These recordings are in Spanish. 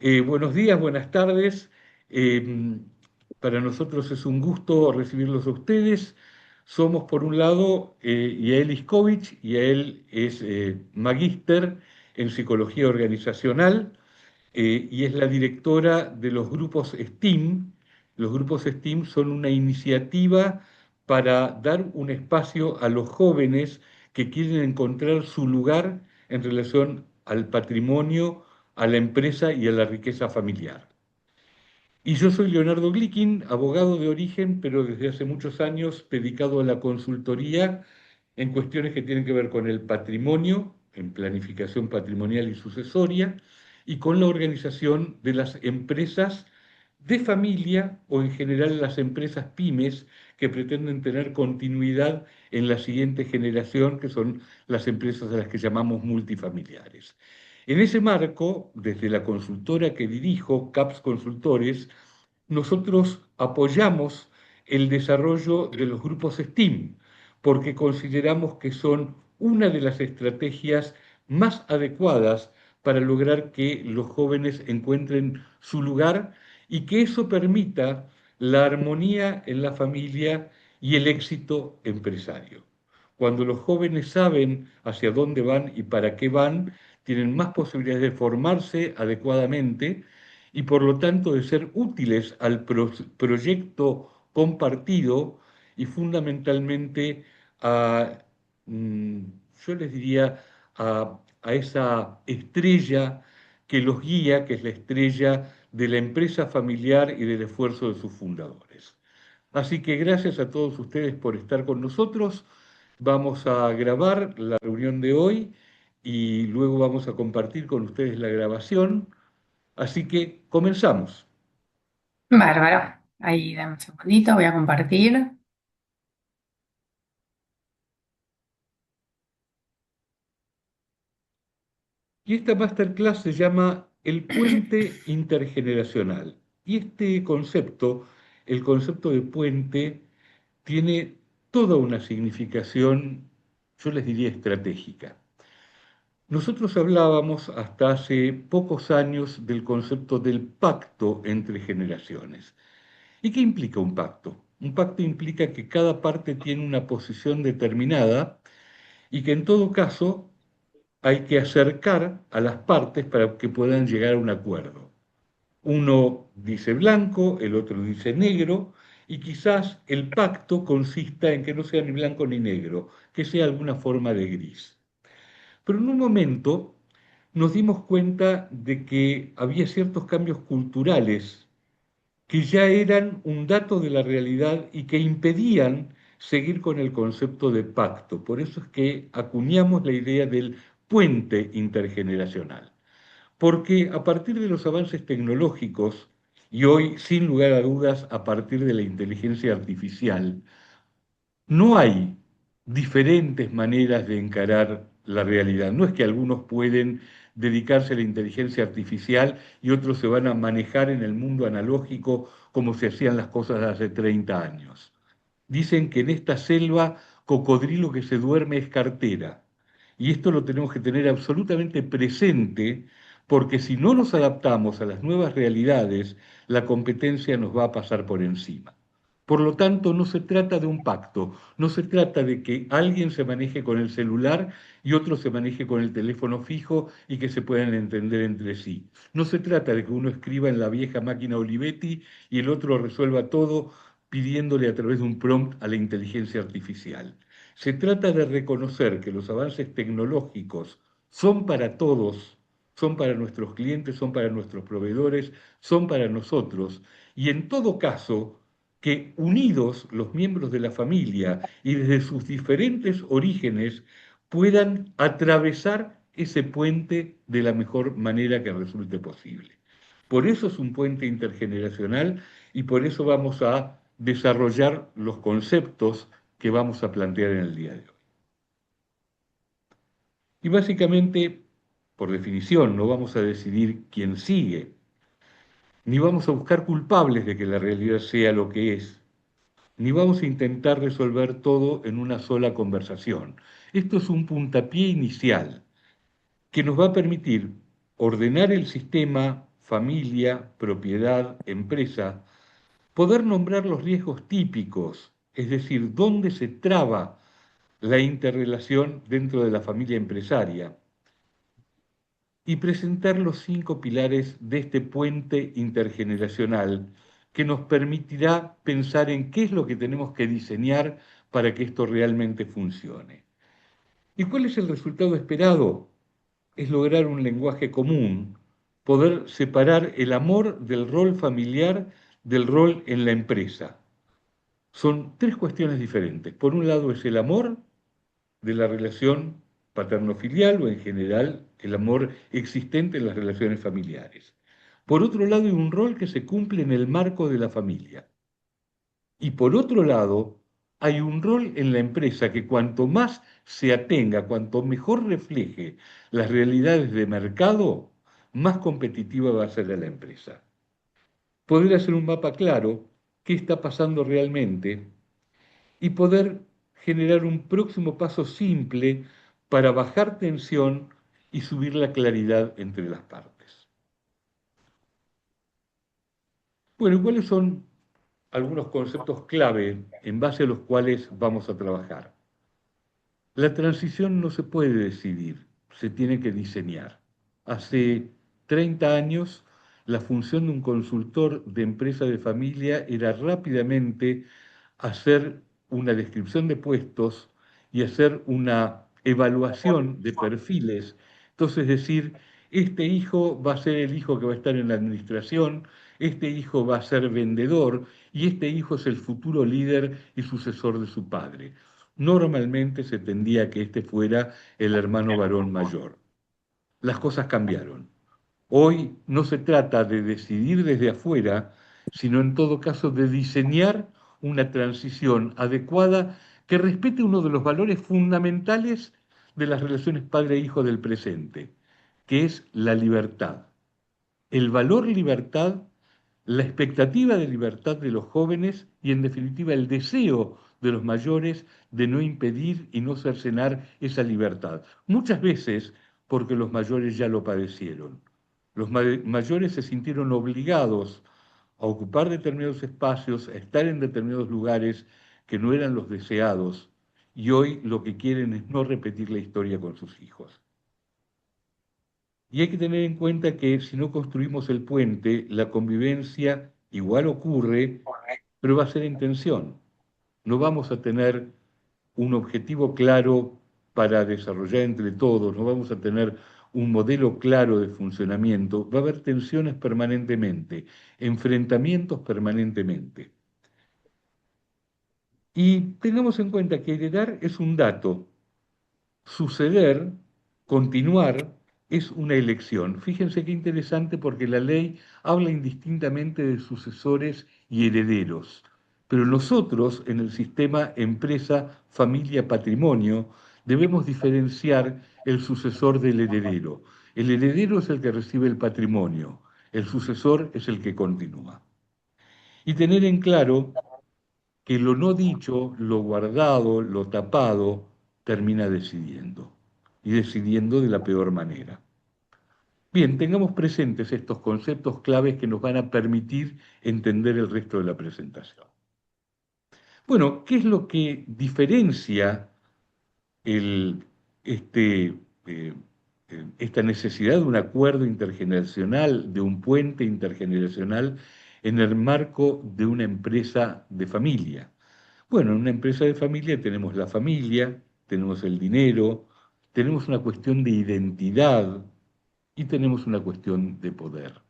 Buenos días, buenas tardes. Eh, para nosotros es un gusto recibirlos a ustedes. Somos, por un lado, Yael Iskovich. Yael es magíster en psicología organizacional y es la directora de los grupos STEAM. Los grupos STEAM son una iniciativa para dar un espacio a los jóvenes que quieren encontrar su lugar en relación al patrimonio, a la empresa y a la riqueza familiar. Y yo soy Leonardo Glickin, abogado de origen, pero desde hace muchos años dedicado a la consultoría en cuestiones que tienen que ver con el patrimonio, en planificación patrimonial y sucesoria, y con la organización de las empresas de familia o en general las empresas pymes que pretenden tener continuidad en la siguiente generación, que son las empresas a las que llamamos multifamiliares. En ese marco, desde la consultora que dirijo, CAPS Consultores, nosotros apoyamos el desarrollo de los grupos STEAM, porque consideramos que son una de las estrategias más adecuadas para lograr que los jóvenes encuentren su lugar y que eso permita la armonía en la familia y el éxito empresario. Cuando los jóvenes saben hacia dónde van y para qué van, tienen más posibilidades de formarse adecuadamente y por lo tanto de ser útiles al proyecto compartido y fundamentalmente a, mm, yo les diría, a esa estrella que los guía, que es la estrella de la empresa familiar y del esfuerzo de sus fundadores. Así que gracias a todos ustedes por estar con nosotros. Vamos a grabar la reunión de hoy y luego vamos a compartir con ustedes la grabación. Así que comenzamos. Bárbaro. Ahí dame un segundito, voy a compartir. Y esta masterclass se llama El puente intergeneracional. Y este concepto, el concepto de puente, tiene toda una significación, yo les diría, estratégica. Nosotros hablábamos hasta hace pocos años del concepto del pacto entre generaciones. ¿Y qué implica un pacto? Un pacto implica que cada parte tiene una posición determinada y que en todo caso hay que acercar a las partes para que puedan llegar a un acuerdo. Uno dice blanco, el otro dice negro, y quizás el pacto consista en que no sea ni blanco ni negro, que sea alguna forma de gris. Pero en un momento nos dimos cuenta de que había ciertos cambios culturales que ya eran un dato de la realidad y que impedían seguir con el concepto de pacto. Por eso es que acuñamos la idea del puente intergeneracional. Porque a partir de los avances tecnológicos, y hoy sin lugar a dudas a partir de la inteligencia artificial, no hay diferentes maneras de encarar la realidad. No es que algunos pueden dedicarse a la inteligencia artificial y otros se van a manejar en el mundo analógico como se hacían las cosas hace 30 años. Dicen que en esta selva cocodrilo que se duerme es cartera. Y esto lo tenemos que tener absolutamente presente porque si no nos adaptamos a las nuevas realidades, la competencia nos va a pasar por encima. Por lo tanto, no se trata de un pacto, no se trata de que alguien se maneje con el celular y otro se maneje con el teléfono fijo y que se puedan entender entre sí. No se trata de que uno escriba en la vieja máquina Olivetti y el otro resuelva todo pidiéndole a través de un prompt a la inteligencia artificial. Se trata de reconocer que los avances tecnológicos son para todos, son para nuestros clientes, son para nuestros proveedores, son para nosotros, y en todo caso, que unidos los miembros de la familia y desde sus diferentes orígenes puedan atravesar ese puente de la mejor manera que resulte posible. Por eso es un puente intergeneracional y por eso vamos a desarrollar los conceptos que vamos a plantear en el día de hoy. Y básicamente, por definición, no vamos a decidir quién sigue, ni vamos a buscar culpables de que la realidad sea lo que es, ni vamos a intentar resolver todo en una sola conversación. Esto es un puntapié inicial que nos va a permitir ordenar el sistema familia, propiedad, empresa, poder nombrar los riesgos típicos, es decir, dónde se traba la interrelación dentro de la familia empresaria, y presentar los 5 pilares de este puente intergeneracional que nos permitirá pensar en qué es lo que tenemos que diseñar para que esto realmente funcione. ¿Y cuál es el resultado esperado? Es lograr un lenguaje común, poder separar el amor del rol familiar del rol en la empresa. Son 3 cuestiones diferentes. Por un lado es el amor de la relación paterno-filial o en general el amor existente en las relaciones familiares. Por otro lado hay un rol que se cumple en el marco de la familia. Y por otro lado hay un rol en la empresa que cuanto más se atenga, cuanto mejor refleje las realidades de mercado, más competitiva va a ser la empresa. Poder hacer un mapa claro, qué está pasando realmente, y poder generar un próximo paso simple para bajar tensión y subir la claridad entre las partes. Bueno, ¿cuáles son algunos conceptos clave en base a los cuales vamos a trabajar? La transición no se puede decidir, se tiene que diseñar. Hace 30 años, la función de un consultor de empresa de familia era rápidamente hacer una descripción de puestos y hacer una evaluación de perfiles. Entonces decir, este hijo va a ser el hijo que va a estar en la administración, este hijo va a ser vendedor y este hijo es el futuro líder y sucesor de su padre. Normalmente se tendía a que este fuera el hermano varón mayor. Las cosas cambiaron. Hoy no se trata de decidir desde afuera, sino en todo caso de diseñar una transición adecuada que respete uno de los valores fundamentales de las relaciones padre-hijo del presente, que es la libertad. El valor libertad, la expectativa de libertad de los jóvenes y en definitiva el deseo de los mayores de no impedir y no cercenar esa libertad. Muchas veces porque los mayores ya lo padecieron. Los mayores se sintieron obligados a ocupar determinados espacios, a estar en determinados lugares que no eran los deseados, y hoy lo que quieren es no repetir la historia con sus hijos. Y hay que tener en cuenta que si no construimos el puente, la convivencia igual ocurre, pero va a ser en tensión. No vamos a tener un objetivo claro para desarrollar entre todos, no vamos a tener un modelo claro de funcionamiento, va a haber tensiones permanentemente, enfrentamientos permanentemente. Y tengamos en cuenta que heredar es un dato, suceder, continuar, es una elección. Fíjense qué interesante porque la ley habla indistintamente de sucesores y herederos. Pero nosotros, en el sistema empresa, familia, patrimonio, debemos diferenciar el sucesor del heredero. El heredero es el que recibe el patrimonio, el sucesor es el que continúa. Y tener en claro que lo no dicho, lo guardado, lo tapado, termina decidiendo, y decidiendo de la peor manera. Bien, tengamos presentes estos conceptos claves que nos van a permitir entender el resto de la presentación. Bueno, ¿qué es lo que diferencia el, este, eh, esta necesidad de un acuerdo intergeneracional, de un puente intergeneracional en el marco de una empresa de familia? Bueno, en una empresa de familia tenemos la familia, tenemos el dinero, tenemos una cuestión de identidad y tenemos una cuestión de poder.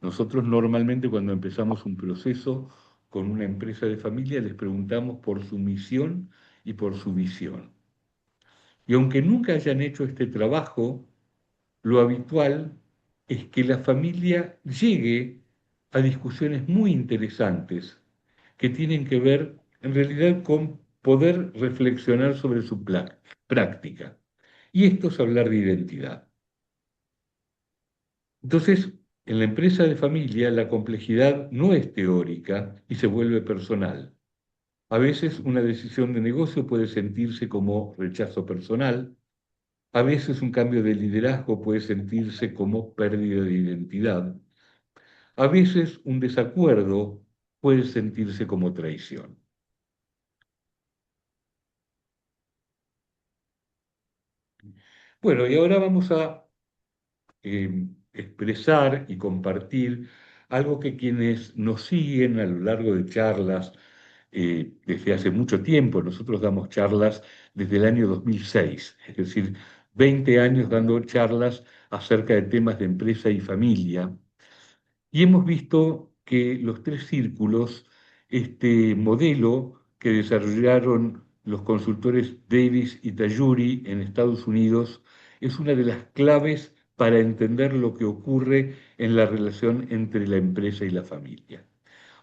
Nosotros normalmente cuando empezamos un proceso con una empresa de familia les preguntamos por su misión y por su visión. Y aunque nunca hayan hecho este trabajo, lo habitual es que la familia llegue a discusiones muy interesantes que tienen que ver en realidad con poder reflexionar sobre su práctica. Y esto es hablar de identidad. Entonces, en la empresa de familia la complejidad no es teórica y se vuelve personal. A veces una decisión de negocio puede sentirse como rechazo personal, A veces un cambio de liderazgo puede sentirse como pérdida de identidad. A veces un desacuerdo puede sentirse como traición. Bueno, y ahora vamos a expresar y compartir algo que quienes nos siguen a lo largo de charlas desde hace mucho tiempo, nosotros damos charlas desde el año 2006, es decir, 20 años dando charlas acerca de temas de empresa y familia, y hemos visto que los tres círculos, este modelo que desarrollaron los consultores Davis y Tajuri en Estados Unidos, es una de las claves para entender lo que ocurre en la relación entre la empresa y la familia.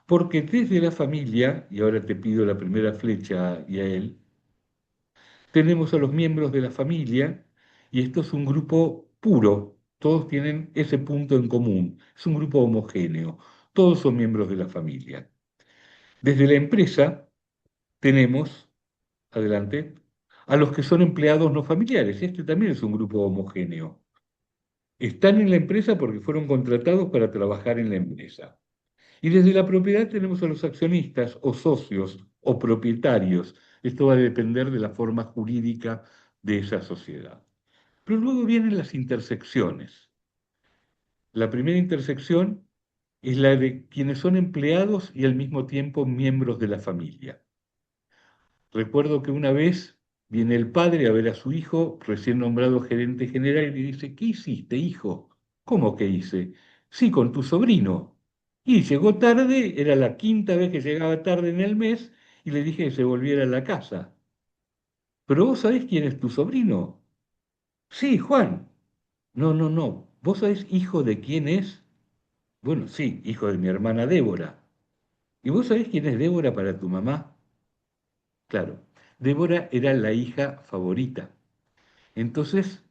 Porque desde la familia, y ahora te pido la primera flecha y a él, tenemos a los miembros de la familia, y esto es un grupo puro, todos tienen ese punto en común, es un grupo homogéneo, todos son miembros de la familia. Desde la empresa tenemos, adelante, a los que son empleados no familiares, este también es un grupo homogéneo. Están en la empresa porque fueron contratados para trabajar en la empresa. Y desde la propiedad tenemos a los accionistas o socios o propietarios. Esto va a depender de la forma jurídica de esa sociedad. Pero luego vienen las intersecciones. La primera intersección es la de quienes son empleados y al mismo tiempo miembros de la familia. Recuerdo que una vez viene el padre a ver a su hijo, recién nombrado gerente general, y le dice, ¿qué hiciste, hijo? ¿Cómo que hice? Sí, con tu sobrino. Y llegó tarde, era la quinta vez que llegaba tarde en el mes, y le dije que se volviera a la casa. ¿Pero vos sabés quién es tu sobrino? Sí, Juan. No, no, no. ¿Vos sabés hijo de quién es? Bueno, sí, hijo de mi hermana Débora. ¿Y vos sabés quién es Débora para tu mamá? Claro, Débora era la hija favorita. Entonces,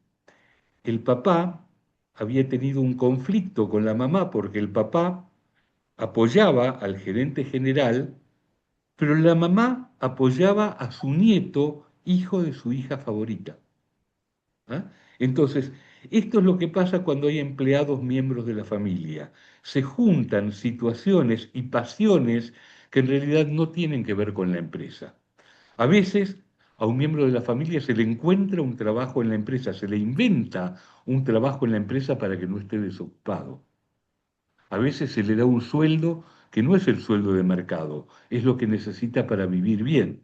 el papá había tenido un conflicto con la mamá porque el papá apoyaba al gerente general, pero la mamá apoyaba a su nieto, hijo de su hija favorita. ¿Ah? Entonces, esto es lo que pasa cuando hay empleados miembros de la familia. Se juntan situaciones y pasiones que en realidad no tienen que ver con la empresa. A veces a un miembro de la familia se le encuentra un trabajo en la empresa, se le inventa un trabajo en la empresa para que no esté desocupado. A veces se le da un sueldo que no es el sueldo de mercado, es lo que necesita para vivir bien,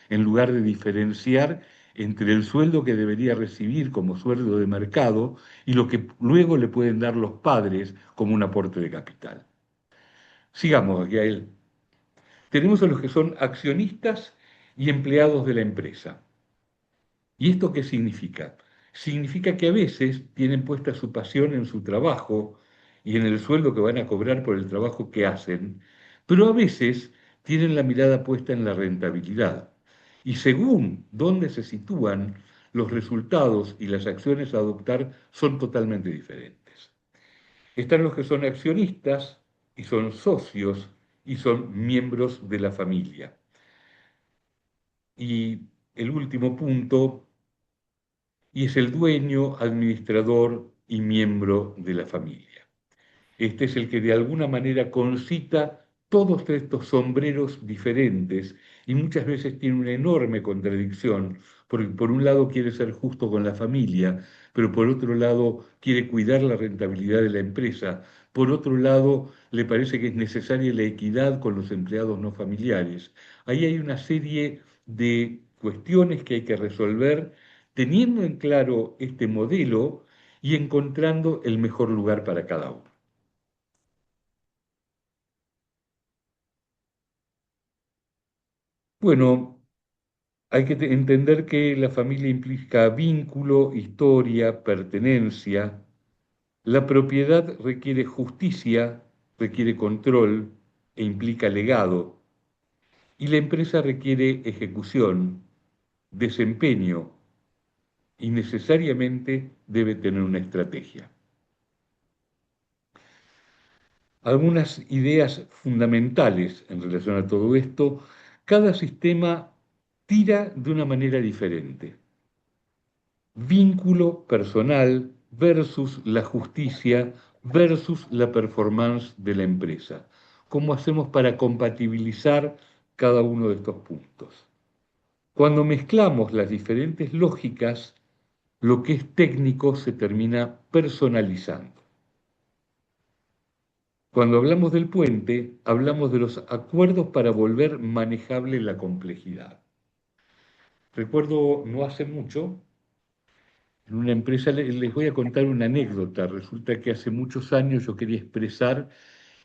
en lugar de diferenciar entre el sueldo que debería recibir como sueldo de mercado y lo que luego le pueden dar los padres como un aporte de capital. Sigamos aquí a él. Tenemos a los que son accionistas y empleados de la empresa. ¿Y esto qué significa? Significa que a veces tienen puesta su pasión en su trabajo y en el sueldo que van a cobrar por el trabajo que hacen, pero a veces tienen la mirada puesta en la rentabilidad. Y según dónde se sitúan, los resultados y las acciones a adoptar son totalmente diferentes. Están los que son accionistas y son socios y son miembros de la familia. Y el último punto y es el dueño, administrador y miembro de la familia. Este es el que de alguna manera concita todos estos sombreros diferentes y muchas veces tiene una enorme contradicción, porque por un lado quiere ser justo con la familia, pero por otro lado quiere cuidar la rentabilidad de la empresa, por otro lado le parece que es necesaria la equidad con los empleados no familiares. Ahí hay una serie de cuestiones que hay que resolver teniendo en claro este modelo y encontrando el mejor lugar para cada uno. Bueno, hay que entender que la familia implica vínculo, historia, pertenencia. La propiedad requiere justicia, requiere control e implica legado. Y la empresa requiere ejecución, desempeño y necesariamente debe tener una estrategia. Algunas ideas fundamentales en relación a todo esto. Cada sistema tira de una manera diferente. vínculo personal versus la justicia versus la performance de la empresa. ¿Cómo hacemos para compatibilizar cada uno de estos puntos? Cuando mezclamos las diferentes lógicas, lo que es técnico se termina personalizando. Cuando hablamos del puente, hablamos de los acuerdos para volver manejable la complejidad. Recuerdo no hace mucho, en una empresa, les voy a contar una anécdota. Resulta que hace muchos años yo quería expresar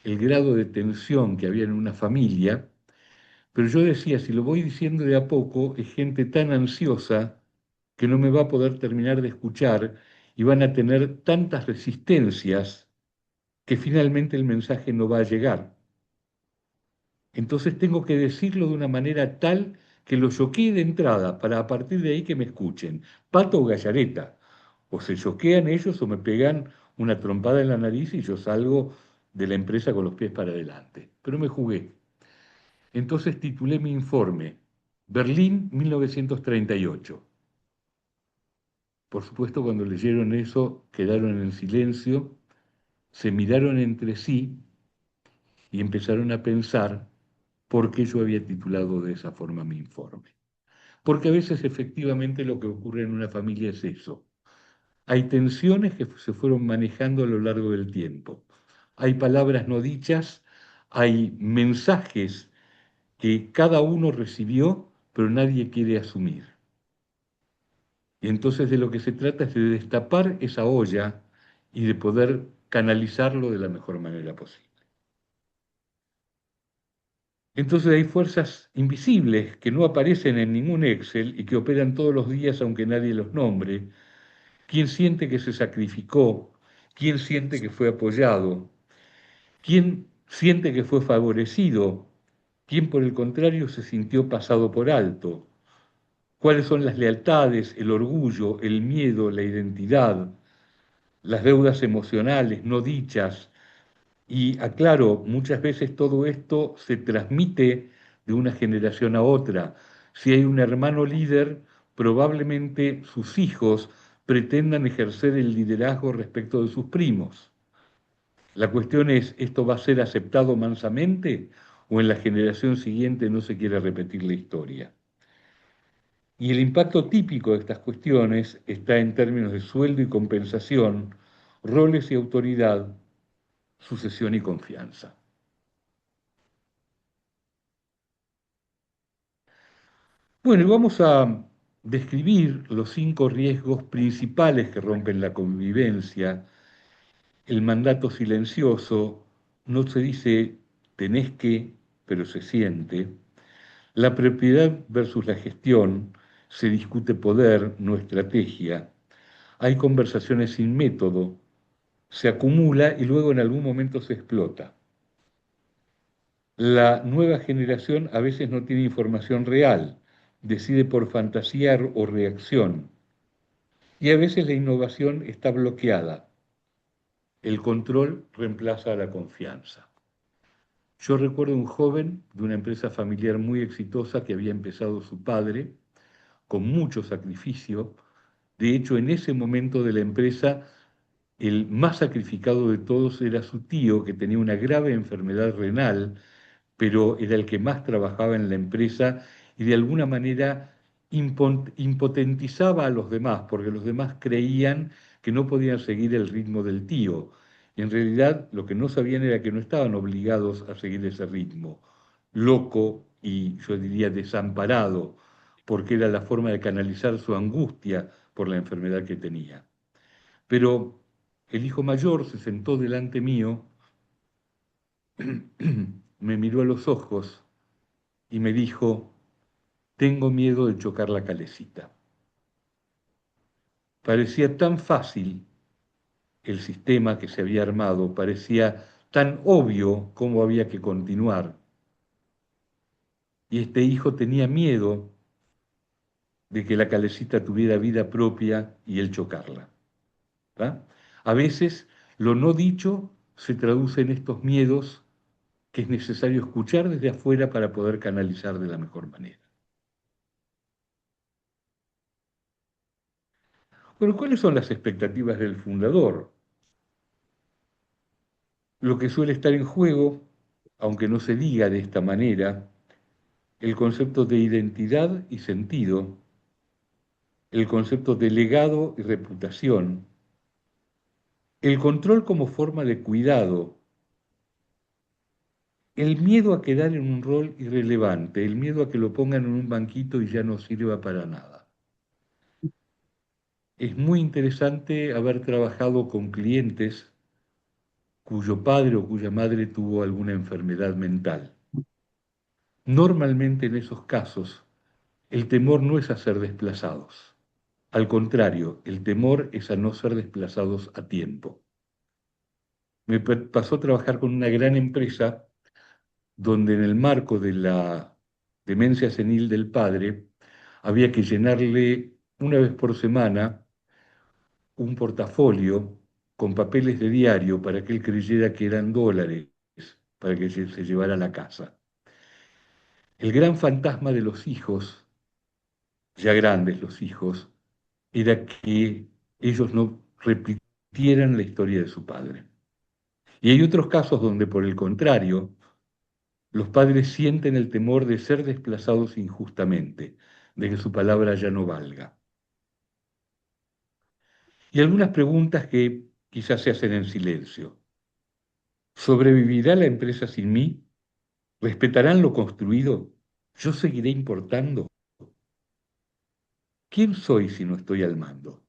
el grado de tensión que había en una familia, pero yo decía, si lo voy diciendo de a poco, es gente tan ansiosa que no me va a poder terminar de escuchar y van a tener tantas resistencias que finalmente el mensaje no va a llegar. Entonces tengo que decirlo de una manera tal que lo choquee de entrada para a partir de ahí que me escuchen. Pato o gallareta. O se choquean ellos o me pegan una trompada en la nariz y yo salgo de la empresa con los pies para adelante. Pero me jugué. Entonces titulé mi informe, Berlín 1938. Por supuesto, cuando leyeron eso, quedaron en silencio, se miraron entre sí y empezaron a pensar por qué yo había titulado de esa forma mi informe. Porque a veces efectivamente lo que ocurre en una familia es eso. Hay tensiones que se fueron manejando a lo largo del tiempo. Hay palabras no dichas, hay mensajes que cada uno recibió, pero nadie quiere asumir. Y entonces de lo que se trata es de destapar esa olla y de poder canalizarlo de la mejor manera posible. Entonces hay fuerzas invisibles que no aparecen en ningún Excel y que operan todos los días aunque nadie los nombre. ¿Quién siente que se sacrificó? ¿Quién siente que fue apoyado? ¿Quién siente que fue favorecido? ¿Quién por el contrario se sintió pasado por alto? ¿Cuáles son las lealtades, el orgullo, el miedo, la identidad, las deudas emocionales no dichas? Y aclaro, muchas veces todo esto se transmite de una generación a otra. Si hay un hermano líder, probablemente sus hijos pretendan ejercer el liderazgo respecto de sus primos. La cuestión es, ¿esto va a ser aceptado mansamente o en la generación siguiente no se quiere repetir la historia? Y el impacto típico de estas cuestiones está en términos de sueldo y compensación, roles y autoridad, sucesión y confianza. Bueno, y vamos a describir los 5 riesgos principales que rompen la convivencia. El mandato silencioso, no se dice tenés que, pero se siente. La propiedad versus la gestión, se discute poder, no estrategia. Hay conversaciones sin método, se acumula y luego en algún momento se explota. La nueva generación a veces no tiene información real, decide por fantasía o reacción. Y a veces la innovación está bloqueada. El control reemplaza a la confianza. Yo recuerdo un joven de una empresa familiar muy exitosa que había empezado su padre con mucho sacrificio. De hecho, en ese momento de la empresa, el más sacrificado de todos era su tío, que tenía una grave enfermedad renal, pero era el que más trabajaba en la empresa y de alguna manera impotentizaba a los demás, porque los demás creían que no podían seguir el ritmo del tío. Y en realidad lo que no sabían era que no estaban obligados a seguir ese ritmo, loco y yo diría desamparado, porque era la forma de canalizar su angustia por la enfermedad que tenía. Pero el hijo mayor se sentó delante mío, me miró a los ojos y me dijo, tengo miedo de chocar la calecita. Parecía tan fácil el sistema que se había armado, parecía tan obvio cómo había que continuar. Y este hijo tenía miedo de que la calecita tuviera vida propia y él chocarla. ¿Va? A veces lo no dicho se traduce en estos miedos que es necesario escuchar desde afuera para poder canalizar de la mejor manera. Pero ¿cuáles son las expectativas del fundador? Lo que suele estar en juego, aunque no se diga de esta manera, el concepto de identidad y sentido, el concepto de legado y reputación, el control como forma de cuidado, el miedo a quedar en un rol irrelevante, el miedo a que lo pongan en un banquito y ya no sirva para nada. Es muy interesante haber trabajado con clientes cuyo padre o cuya madre tuvo alguna enfermedad mental. Normalmente en esos casos, el temor no es a ser desplazados. Al contrario, el temor es a no ser desplazados a tiempo. Me pasó a trabajar con una gran empresa donde en el marco de la demencia senil del padre había que llenarle una vez por semana un portafolio con papeles de diario para que él creyera que eran dólares, para que se llevara a la casa. El gran fantasma de los hijos, ya grandes los hijos, era que ellos no repitieran la historia de su padre. Y hay otros casos donde, por el contrario, los padres sienten el temor de ser desplazados injustamente, de que su palabra ya no valga. Y algunas preguntas que quizás se hacen en silencio. ¿Sobrevivirá la empresa sin mí? ¿Respetarán lo construido? ¿Yo seguiré importando? ¿Quién soy si no estoy al mando?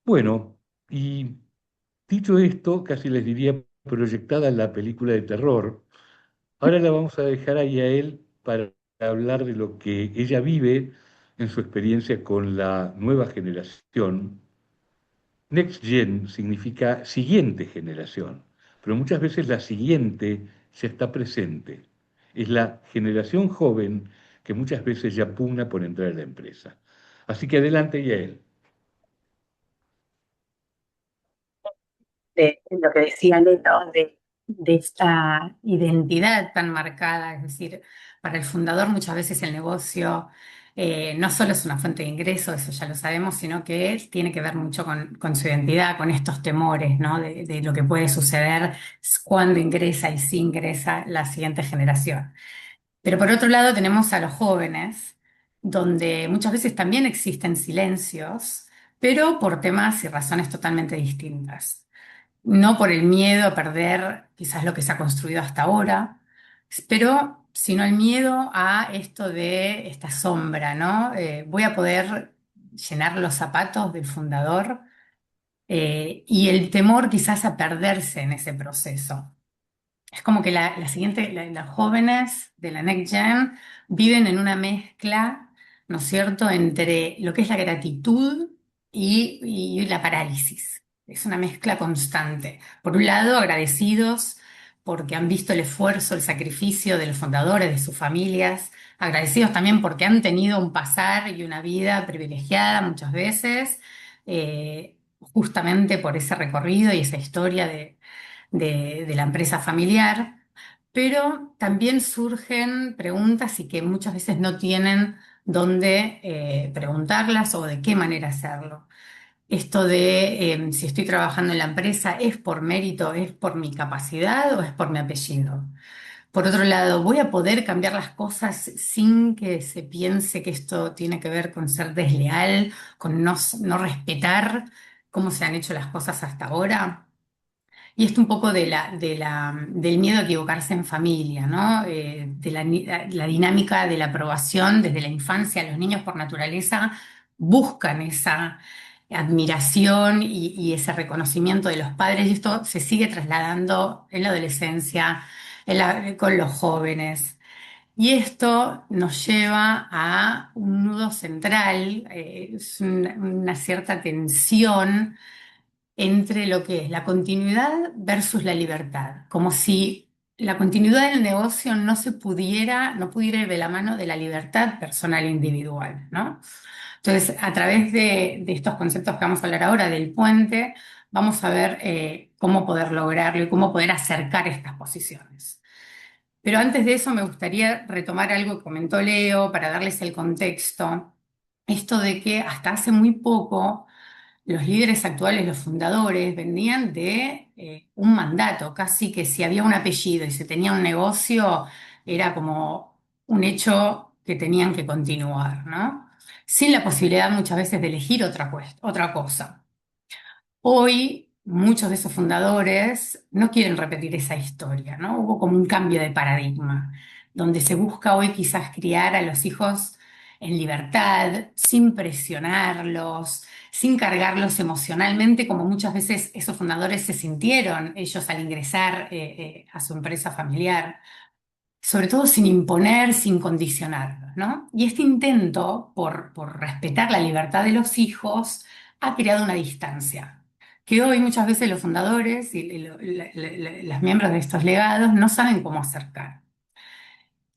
Bueno, y dicho esto, casi les diría proyectada la película de terror, ahora la vamos a dejar ahí a él para hablar de lo que ella vive en su experiencia con la nueva generación. Next Gen significa siguiente generación, pero muchas veces la siguiente ya está presente. Es la generación joven que muchas veces ya pugna por entrar a la empresa. Así que adelante, Yael. De lo que decía Leto, de esta identidad tan marcada, es decir, para el fundador muchas veces el negocio no solo es una fuente de ingreso, eso ya lo sabemos, sino que tiene que ver mucho con su identidad, con estos temores, ¿no? De lo que puede suceder cuando ingresa y si ingresa la siguiente generación. Pero por otro lado tenemos a los jóvenes, donde muchas veces también existen silencios, pero por temas y razones totalmente distintas. No por el miedo a perder quizás lo que se ha construido hasta ahora, pero sino el miedo a esto de esta sombra, ¿no? Voy a poder llenar los zapatos del fundador, y el temor quizás a perderse en ese proceso. Es como que los jóvenes de la Next Gen viven en una mezcla, ¿no es cierto?, entre lo que es la gratitud y la parálisis. Es una mezcla constante. Por un lado, agradecidos porque han visto el esfuerzo, el sacrificio de los fundadores, de sus familias, agradecidos también porque han tenido un pasar y una vida privilegiada muchas veces, justamente por ese recorrido y esa historia de la empresa familiar, pero también surgen preguntas y que muchas veces no tienen dónde preguntarlas o de qué manera hacerlo. Esto de si estoy trabajando en la empresa, ¿es por mérito, es por mi capacidad o es por mi apellido? Por otro lado, ¿voy a poder cambiar las cosas sin que se piense que esto tiene que ver con ser desleal, con no respetar cómo se han hecho las cosas hasta ahora? Y esto un poco del miedo a equivocarse en familia, ¿no? De la dinámica de la aprobación desde la infancia. Los niños por naturaleza buscan esa admiración y ese reconocimiento de los padres, y esto se sigue trasladando en la adolescencia, con los jóvenes. Y esto nos lleva a un nudo central, es una cierta tensión entre lo que es la continuidad versus la libertad, como si la continuidad del negocio no pudiera ir de la mano de la libertad personal e individual, ¿no? Entonces, a través de estos conceptos que vamos a hablar ahora del puente, vamos a ver cómo poder lograrlo y cómo poder acercar estas posiciones. Pero antes de eso me gustaría retomar algo que comentó Leo para darles el contexto. Esto de que hasta hace muy poco los líderes actuales, los fundadores, venían de un mandato, casi que si había un apellido y se tenía un negocio, era como un hecho que tenían que continuar, ¿no? Sin la posibilidad muchas veces de elegir otra cosa. Hoy, muchos de esos fundadores no quieren repetir esa historia, ¿no? Hubo como un cambio de paradigma, donde se busca hoy quizás criar a los hijos en libertad, sin presionarlos, sin cargarlos emocionalmente, como muchas veces esos fundadores se sintieron ellos al ingresar a su empresa familiar, sobre todo sin imponer, sin condicionarlos, ¿no? Y este intento por respetar la libertad de los hijos ha creado una distancia, que hoy muchas veces los fundadores y los miembros de estos legados no saben cómo acercar.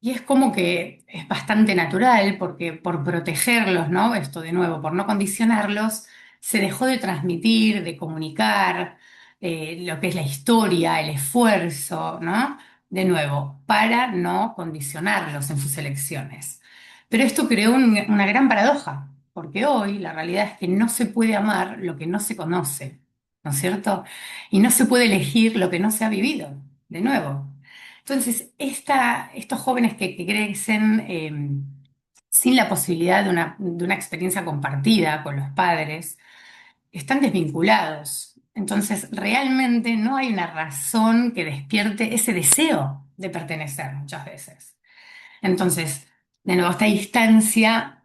Y es como que es bastante natural porque por protegerlos, ¿no? Esto de nuevo, por no condicionarlos, se dejó de transmitir, de comunicar lo que es la historia, el esfuerzo, ¿no? De nuevo, para no condicionarlos en sus elecciones. Pero esto creó una gran paradoja, porque hoy la realidad es que no se puede amar lo que no se conoce, ¿no es cierto? Y no se puede elegir lo que no se ha vivido, de nuevo. Entonces, estos jóvenes que crecen sin la posibilidad de una experiencia compartida con los padres, están desvinculados. Entonces, realmente no hay una razón que despierte ese deseo de pertenecer muchas veces. Entonces, de nuevo, esta distancia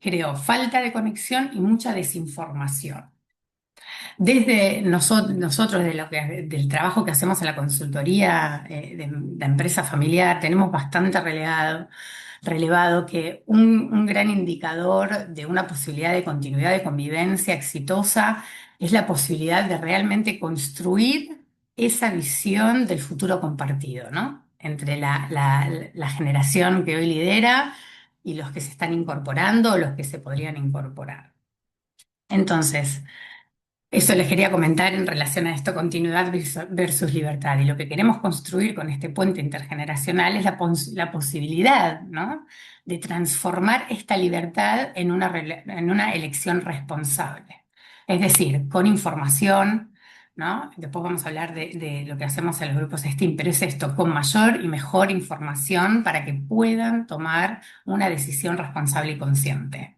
creó falta de conexión y mucha desinformación. Desde nosotros, del trabajo que hacemos en la consultoría de empresa familiar, tenemos bastante relevado que un gran indicador de una posibilidad de continuidad de convivencia exitosa es la posibilidad de realmente construir esa visión del futuro compartido, ¿no? Entre la generación que hoy lidera y los que se están incorporando o los que se podrían incorporar. Entonces, eso les quería comentar en relación a esto, continuidad versus libertad. Y lo que queremos construir con este puente intergeneracional es la posibilidad, ¿no? De transformar esta libertad en una elección responsable. Es decir, con información, ¿no? Después vamos a hablar de lo que hacemos en los grupos STEAM, pero es esto, con mayor y mejor información para que puedan tomar una decisión responsable y consciente.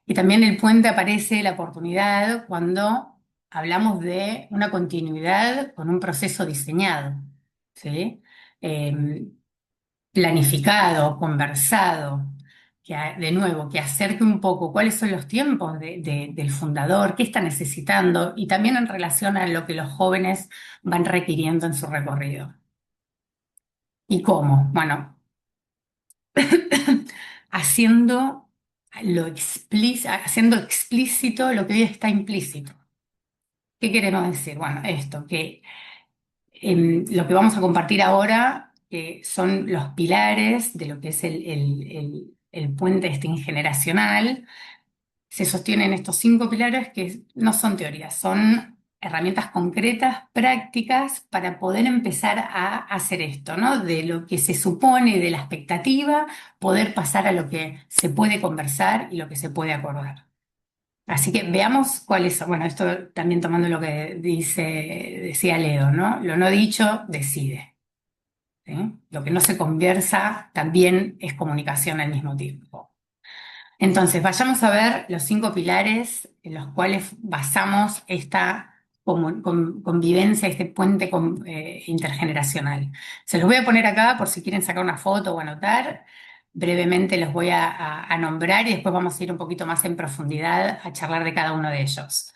Y también el puente aparece la oportunidad cuando hablamos de una continuidad con un proceso diseñado, ¿sí? Eh, Planificado, conversado, de nuevo, que acerque un poco cuáles son los tiempos del fundador, qué está necesitando y también en relación a lo que los jóvenes van requiriendo en su recorrido. ¿Y cómo? Bueno, haciendo haciendo explícito lo que hoy está implícito. ¿Qué queremos decir? Bueno, esto, que lo que vamos a compartir ahora son los pilares de lo que es el puente generacional. Se sostienen estos 5 pilares que no son teorías, son herramientas concretas, prácticas, para poder empezar a hacer esto, ¿no? De lo que se supone, de la expectativa, poder pasar a lo que se puede conversar y lo que se puede acordar. Así que veamos cuáles son. Bueno, esto también tomando lo que decía Leo, ¿no? Lo no dicho decide. ¿Sí? Lo que no se conversa también es comunicación al mismo tiempo. Entonces, vayamos a ver los 5 pilares en los cuales basamos esta convivencia, este puente intergeneracional. Se los voy a poner acá por si quieren sacar una foto o anotar. Brevemente los voy a nombrar y después vamos a ir un poquito más en profundidad a charlar de cada uno de ellos.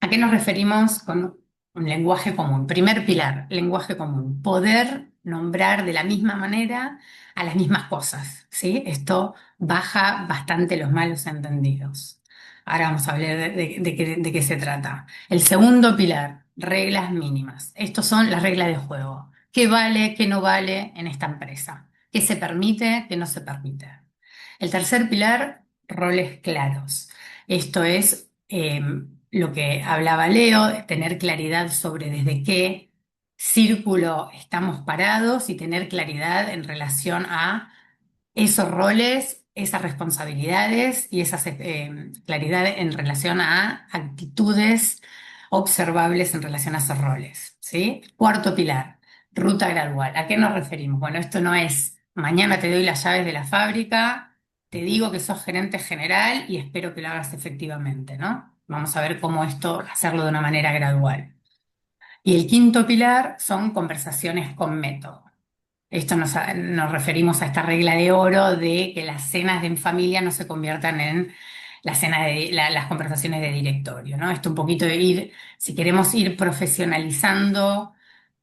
¿A qué nos referimos con un lenguaje común? Primer pilar, lenguaje común. Poder nombrar de la misma manera a las mismas cosas, ¿sí? Esto baja bastante los malos entendidos. Ahora vamos a hablar de qué se trata. El segundo pilar, reglas mínimas. Estos son las reglas de juego. ¿Qué vale, qué no vale en esta empresa? ¿Qué se permite, qué no se permite? El tercer pilar, roles claros. Esto es lo que hablaba Leo, tener claridad sobre desde qué Círculo, estamos parados y tener claridad en relación a esos roles, esas responsabilidades y esa claridad en relación a actitudes observables en relación a esos roles, ¿sí? Cuarto pilar, ruta gradual. ¿A qué nos referimos? Bueno, esto no es mañana te doy las llaves de la fábrica, te digo que sos gerente general y espero que lo hagas efectivamente, ¿no? Vamos a ver cómo esto hacerlo de una manera gradual. Y el quinto pilar son conversaciones con método. Esto nos referimos a esta regla de oro de que las cenas de en familia no se conviertan en las conversaciones de directorio, ¿no? Esto un poquito de ir, si queremos ir profesionalizando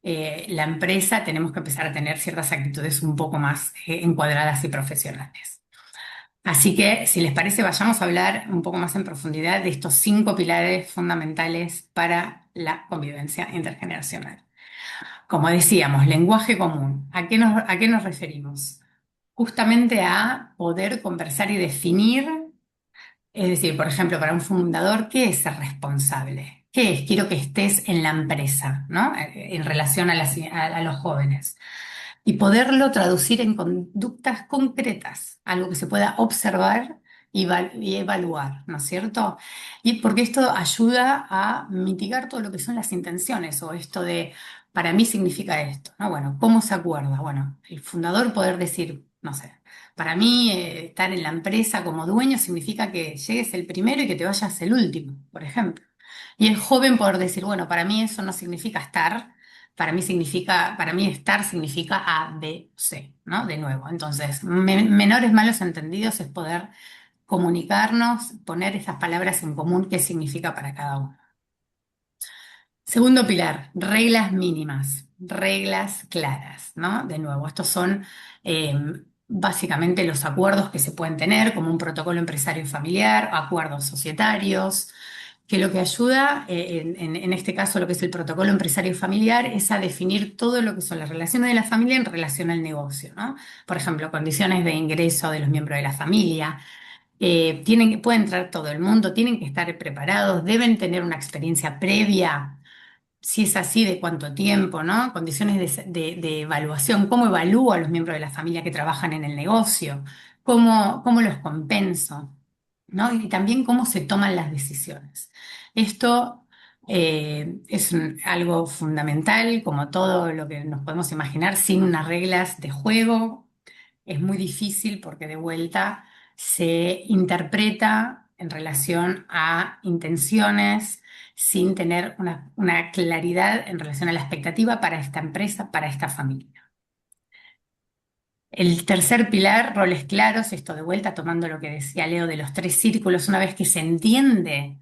la empresa, tenemos que empezar a tener ciertas actitudes un poco más encuadradas y profesionales. Así que, si les parece, vayamos a hablar un poco más en profundidad de estos 5 pilares fundamentales para la convivencia intergeneracional. Como decíamos, lenguaje común. ¿A qué nos referimos? Justamente a poder conversar y definir, es decir, por ejemplo, para un fundador, ¿qué es ser responsable? ¿Qué es? Quiero que estés en la empresa, ¿no? En relación a los jóvenes. Y poderlo traducir en conductas concretas, algo que se pueda observar y evaluar, ¿no es cierto? Y porque esto ayuda a mitigar todo lo que son las intenciones o esto de, para mí significa esto, ¿no? Bueno, ¿cómo se acuerda? Bueno, el fundador poder decir, no sé, para mí estar en la empresa como dueño significa que llegues el primero y que te vayas el último, por ejemplo. Y el joven poder decir, bueno, para mí eso no significa estar, para mí estar significa A, B, C, ¿no? De nuevo. Entonces, menores malos entendidos es poder comunicarnos, poner esas palabras en común, qué significa para cada uno. Segundo pilar, reglas mínimas, reglas claras, ¿no? De nuevo, estos son eh, básicamente los acuerdos que se pueden tener, como un protocolo empresario y familiar, acuerdos societarios, que lo que ayuda, en este caso lo que es el protocolo empresario y familiar, es a definir todo lo que son las relaciones de la familia en relación al negocio, ¿no? Por ejemplo, condiciones de ingreso de los miembros de la familia. Puede entrar todo el mundo, tienen que estar preparados, deben tener una experiencia previa. Si es así, de cuánto tiempo, ¿no? Condiciones de evaluación, cómo evalúo a los miembros de la familia que trabajan en el negocio, cómo los compenso, ¿no? Y también cómo se toman las decisiones. Esto es algo fundamental, como todo lo que nos podemos imaginar, sin unas reglas de juego. Es muy difícil porque de vuelta se interpreta en relación a intenciones sin tener una claridad en relación a la expectativa para esta empresa, para esta familia. El tercer pilar, roles claros, esto de vuelta tomando lo que decía Leo de los 3 círculos, una vez que se entiende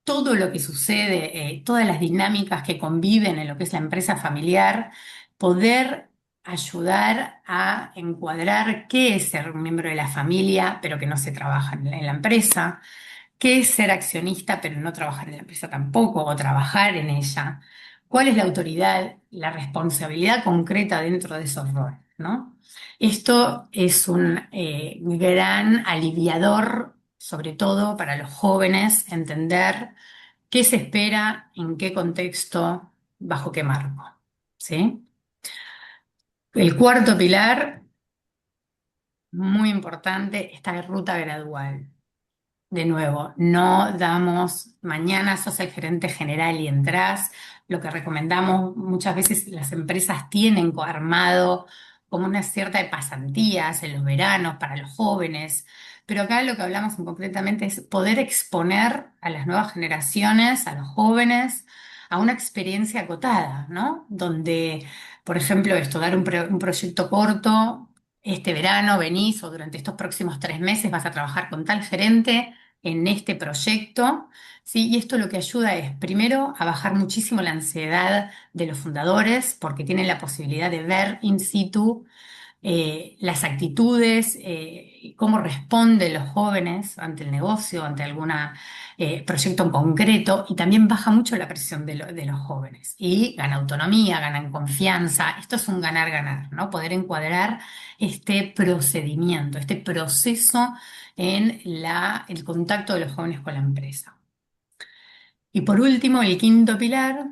todo lo que sucede, todas las dinámicas que conviven en lo que es la empresa familiar, poder ayudar a encuadrar qué es ser un miembro de la familia, pero que no se trabaja en la empresa, qué es ser accionista, pero no trabajar en la empresa tampoco, o trabajar en ella, cuál es la autoridad, la responsabilidad concreta dentro de esos roles, ¿no? Esto es un gran aliviador, sobre todo para los jóvenes, entender qué se espera, en qué contexto, bajo qué marco, ¿sí? El cuarto pilar, muy importante, esta ruta gradual. De nuevo, no damos, mañana sos el gerente general y entrás. Lo que recomendamos muchas veces las empresas tienen armado como una cierta de pasantías en los veranos para los jóvenes, pero acá lo que hablamos concretamente es poder exponer a las nuevas generaciones, a los jóvenes, a una experiencia acotada, ¿no? Donde, por ejemplo, esto, dar un proyecto corto. Este verano venís o durante estos próximos 3 meses vas a trabajar con tal gerente en este proyecto, ¿sí? Y esto lo que ayuda es, primero, a bajar muchísimo la ansiedad de los fundadores, porque tienen la posibilidad de ver in situ las actitudes, cómo responden los jóvenes ante el negocio, ante algún proyecto en concreto, y también baja mucho la presión de los jóvenes. Y gana autonomía, ganan confianza. Esto es un ganar-ganar, ¿no? Poder encuadrar este procedimiento, este proceso en el contacto de los jóvenes con la empresa. Y por último, el quinto pilar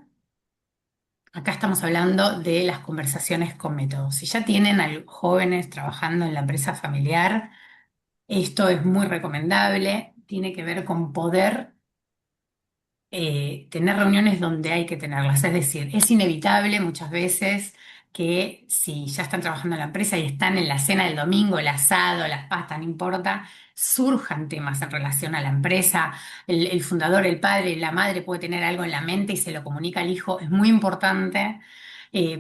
Acá estamos hablando de las conversaciones con métodos. Si ya tienen a jóvenes trabajando en la empresa familiar, esto es muy recomendable. Tiene que ver con poder tener reuniones donde hay que tenerlas. Es decir, es inevitable muchas veces que si ya están trabajando en la empresa y están en la cena del domingo, el asado, las pastas, no importa, surjan temas en relación a la empresa. El fundador, el padre, la madre puede tener algo en la mente y se lo comunica al hijo. Es muy importante.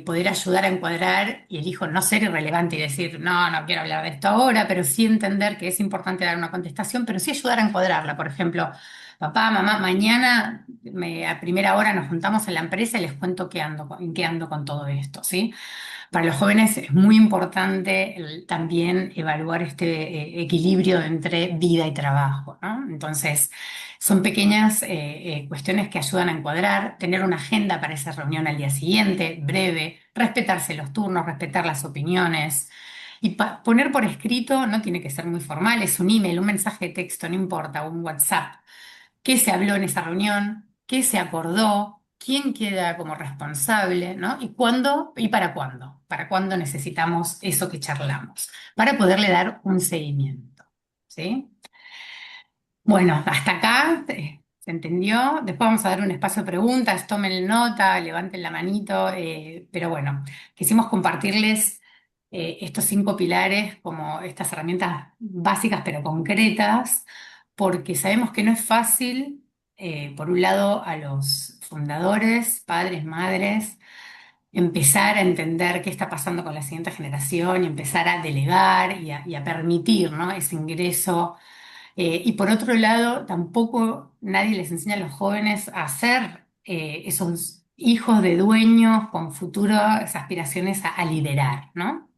Poder ayudar a encuadrar y el hijo no ser irrelevante y decir, no, no quiero hablar de esto ahora, pero sí entender que es importante dar una contestación, pero sí ayudar a encuadrarla. Por ejemplo, papá, mamá, mañana a primera hora nos juntamos en la empresa y les cuento en qué ando con todo esto, ¿sí? Para los jóvenes es muy importante también evaluar este equilibrio entre vida y trabajo, ¿no? Entonces, son pequeñas cuestiones que ayudan a encuadrar, tener una agenda para esa reunión al día siguiente, breve, respetarse los turnos, respetar las opiniones. Y poner por escrito no tiene que ser muy formal, es un email, un mensaje de texto, no importa, un WhatsApp. ¿Qué se habló en esa reunión? ¿Qué se acordó? ¿Quién queda como responsable? ¿No? ¿Y cuándo? ¿Y para cuándo? ¿Para cuándo necesitamos eso que charlamos? Para poderle dar un seguimiento. ¿Sí? Bueno, hasta acá se entendió. Después vamos a dar un espacio de preguntas, tomen nota, levanten la manito. Pero bueno, quisimos compartirles estos 5 pilares como estas herramientas básicas pero concretas, porque sabemos que no es fácil, por un lado, a los fundadores, padres, madres, empezar a entender qué está pasando con la siguiente generación y empezar a delegar y a permitir, ¿no? Ese ingreso y por otro lado, tampoco nadie les enseña a los jóvenes a ser esos hijos de dueños con futuras aspiraciones a liderar, ¿no?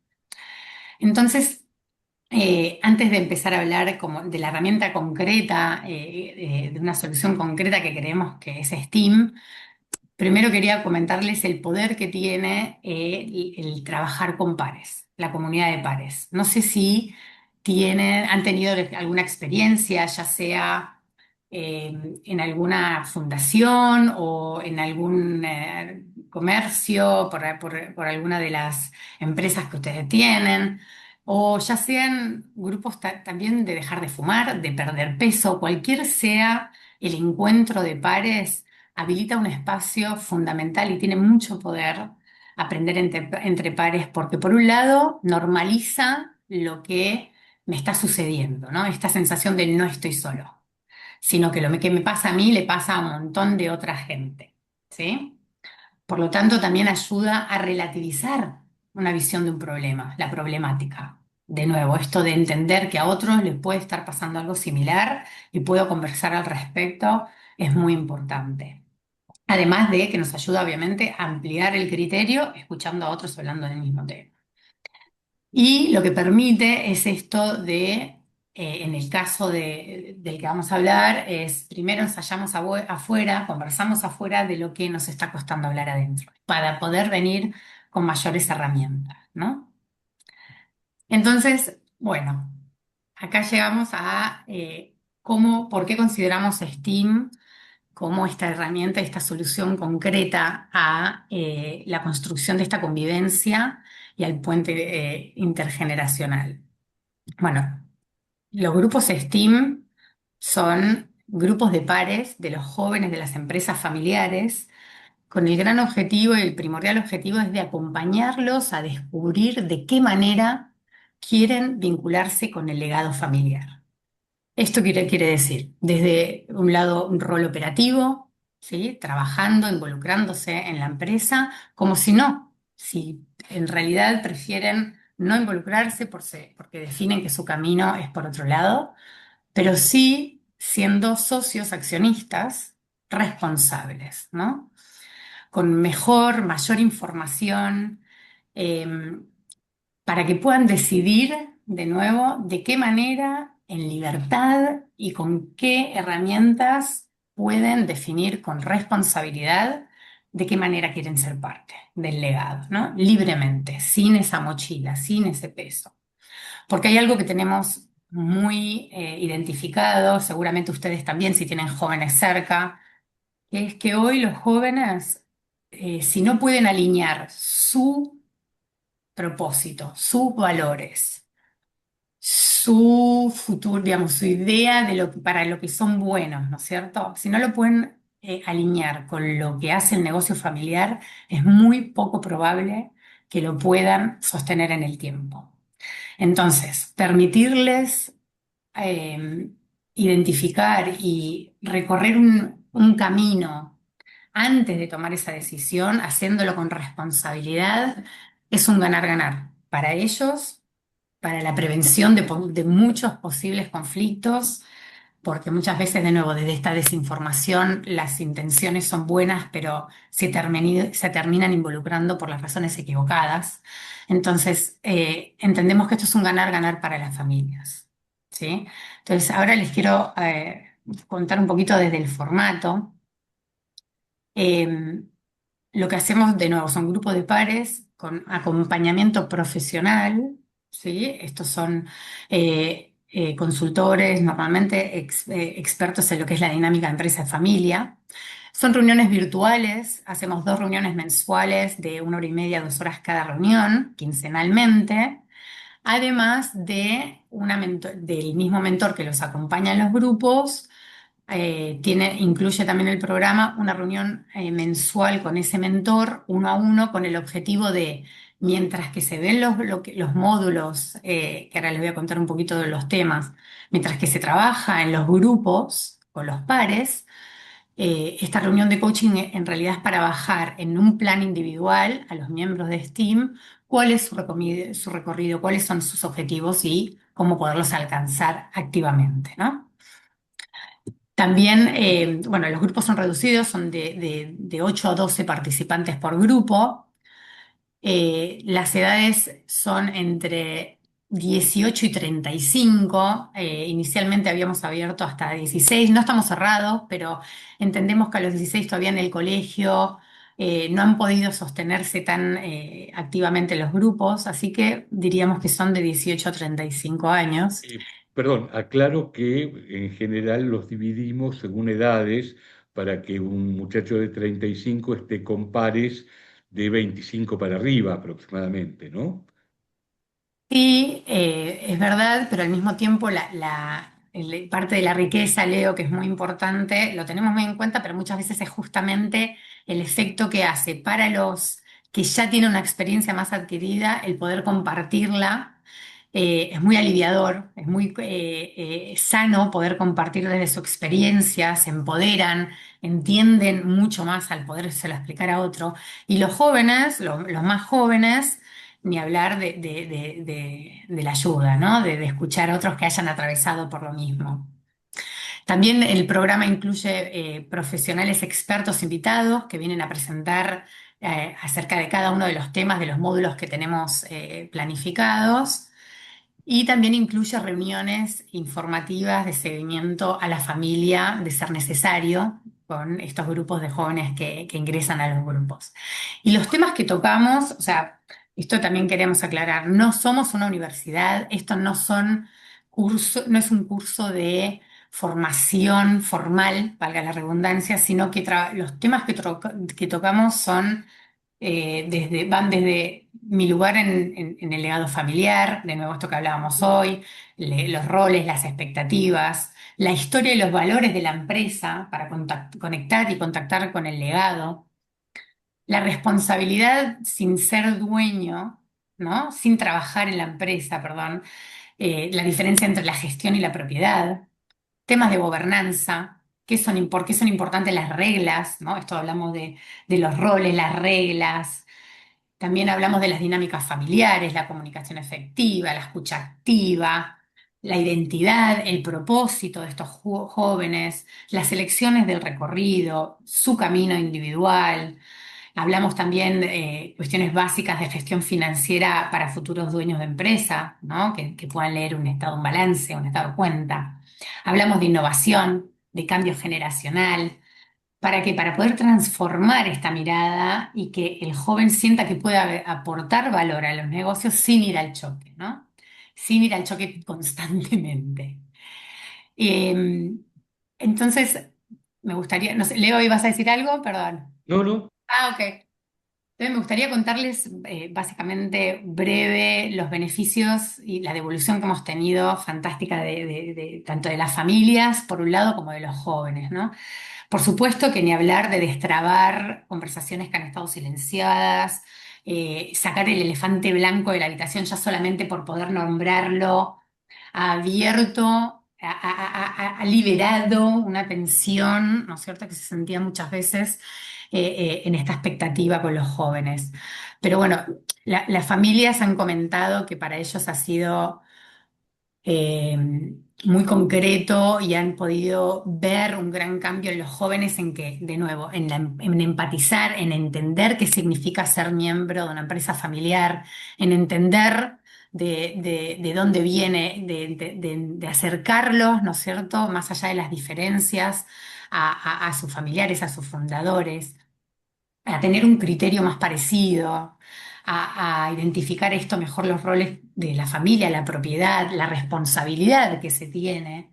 Entonces, antes de empezar a hablar como de la herramienta concreta, de una solución concreta que creemos que es STEAM, primero quería comentarles el poder que tiene el trabajar con pares, la comunidad de pares. No sé si han tenido alguna experiencia, ya sea en alguna fundación o en algún comercio, por alguna de las empresas que ustedes tienen, o ya sean grupos también de dejar de fumar, de perder peso, cualquier sea el encuentro de pares habilita un espacio fundamental y tiene mucho poder aprender entre pares, porque por un lado normaliza lo que me está sucediendo, ¿no? Esta sensación de no estoy solo, sino que que me pasa a mí le pasa a un montón de otra gente, ¿sí? Por lo tanto, también ayuda a relativizar una visión de un problema, la problemática. De nuevo, esto de entender que a otros les puede estar pasando algo similar y puedo conversar al respecto es muy importante. Además de que nos ayuda obviamente a ampliar el criterio escuchando a otros hablando del mismo tema. Y lo que permite es esto en el caso del que vamos a hablar, es primero ensayamos afuera, conversamos afuera de lo que nos está costando hablar adentro, para poder venir con mayores herramientas, ¿no? Entonces, bueno, acá llegamos a por qué consideramos STEAM como esta herramienta, esta solución concreta a la construcción de esta convivencia y al puente intergeneracional. Bueno, los grupos STEAM son grupos de pares de los jóvenes de las empresas familiares con el gran objetivo y el primordial objetivo es de acompañarlos a descubrir de qué manera quieren vincularse con el legado familiar. Esto quiere decir, desde un lado, un rol operativo, ¿sí? Trabajando, involucrándose en la empresa, como si en realidad prefieren no involucrarse porque definen que su camino es por otro lado, pero sí siendo socios accionistas responsables, ¿no? Con mayor información, eh, para que puedan decidir de nuevo de qué manera, en libertad y con qué herramientas pueden definir con responsabilidad de qué manera quieren ser parte del legado, ¿no? Libremente, sin esa mochila, sin ese peso. Porque hay algo que tenemos muy identificado, seguramente ustedes también si tienen jóvenes cerca, que es que hoy los jóvenes si no pueden alinear su propósito, sus valores, su futuro, digamos, su idea de para lo que son buenos, ¿no es cierto? Si no lo pueden alinear con lo que hace el negocio familiar, es muy poco probable que lo puedan sostener en el tiempo. Entonces, permitirles eh, identificar y recorrer un camino antes de tomar esa decisión, haciéndolo con responsabilidad, es un ganar-ganar para ellos, para la prevención de muchos posibles conflictos, porque muchas veces, de nuevo, desde esta desinformación, las intenciones son buenas, pero se terminan involucrando por las razones equivocadas. Entonces, entendemos que esto es un ganar-ganar para las familias, ¿sí? Entonces, ahora les quiero contar un poquito desde el formato. Eh, lo que hacemos de nuevo son grupos de pares con acompañamiento profesional, ¿sí? Estos son consultores, normalmente expertos en lo que es la dinámica de empresa-familia. Son reuniones virtuales, hacemos 2 reuniones mensuales de 1 hora y media, 2 horas cada reunión, quincenalmente, además de del mismo mentor que los acompaña en los grupos. Incluye también el programa una reunión mensual con ese mentor, uno a uno, con el objetivo de, mientras que se ven los módulos, que ahora les voy a contar un poquito de los temas, mientras que se trabaja en los grupos con los pares, esta reunión de coaching en realidad es para bajar en un plan individual a los miembros de STEAM cuál es su recorrido, cuáles son sus objetivos y cómo poderlos alcanzar activamente, ¿no? También, bueno, los grupos son reducidos, son de 8 a 12 participantes por grupo. Las edades son entre 18 y 35. Inicialmente habíamos abierto hasta 16. No estamos cerrados, pero entendemos que a los 16 todavía en el colegio no han podido sostenerse tan activamente los grupos, así que diríamos que son de 18 a 35 años. Perdón, aclaro que en general los dividimos según edades para que un muchacho de 35 esté con pares de 25 para arriba aproximadamente, ¿no? Sí, es verdad, pero al mismo tiempo parte de la riqueza, Leo, que es muy importante, lo tenemos muy en cuenta, pero muchas veces es justamente el efecto que hace para los que ya tienen una experiencia más adquirida, el poder compartirla. Es muy aliviador, es muy sano poder compartir desde su experiencia, se empoderan, entienden mucho más al podérselo explicar a otro. Y los jóvenes, los más jóvenes, ni hablar de la ayuda, ¿no? De escuchar a otros que hayan atravesado por lo mismo. También el programa incluye profesionales expertos invitados que vienen a presentar acerca de cada uno de los temas de los módulos que tenemos planificados. Y también incluye reuniones informativas de seguimiento a la familia, de ser necesario, con estos grupos de jóvenes que ingresan a los grupos. Y los temas que tocamos, o sea, esto también queremos aclarar, no somos una universidad, esto no son no es un curso de formación formal, valga la redundancia, sino que los temas que tocamos son van desde mi lugar en el legado familiar, de nuevo esto que hablábamos hoy, los roles, las expectativas, la historia y los valores de la empresa para conectar y contactar con el legado, la responsabilidad sin ser dueño, ¿no? Sin trabajar en la empresa, perdón, la diferencia entre la gestión y la propiedad, temas de gobernanza. ¿Por qué son importantes las reglas? ¿No? Esto hablamos de los roles, las reglas, también hablamos de las dinámicas familiares, la comunicación efectiva, la escucha activa, la identidad, el propósito de estos jóvenes, las elecciones del recorrido, su camino individual. Hablamos también de cuestiones básicas de gestión financiera para futuros dueños de empresa, ¿no? Que puedan leer un estado, un balance, un estado de cuenta. Hablamos de innovación, de cambio generacional. ¿Para qué? Para poder transformar esta mirada y que el joven sienta que puede aportar valor a los negocios sin ir al choque, ¿no? Sin ir al choque constantemente. Eh, entonces, me gustaría, no sé, Leo, ¿ibas a decir algo? Perdón. No, no, Ah, ok. Entonces, me gustaría contarles básicamente breve los beneficios y la devolución que hemos tenido fantástica tanto de las familias, por un lado, como de los jóvenes, ¿no? Por supuesto que ni hablar de destrabar conversaciones que han estado silenciadas, sacar el elefante blanco de la habitación ya solamente por poder nombrarlo, ha abierto, ha liberado una tensión, ¿no es cierto?, que se sentía muchas veces en esta expectativa con los jóvenes. Pero bueno, las familias han comentado que para ellos ha sido eh, muy concreto y han podido ver un gran cambio en los jóvenes en que, de nuevo, en empatizar, en entender qué significa ser miembro de una empresa familiar, en entender de dónde viene, de acercarlos, ¿no es cierto?, más allá de las diferencias a sus familiares, a sus fundadores, a tener un criterio más parecido, a identificar esto mejor los roles de la familia, la propiedad, la responsabilidad que se tiene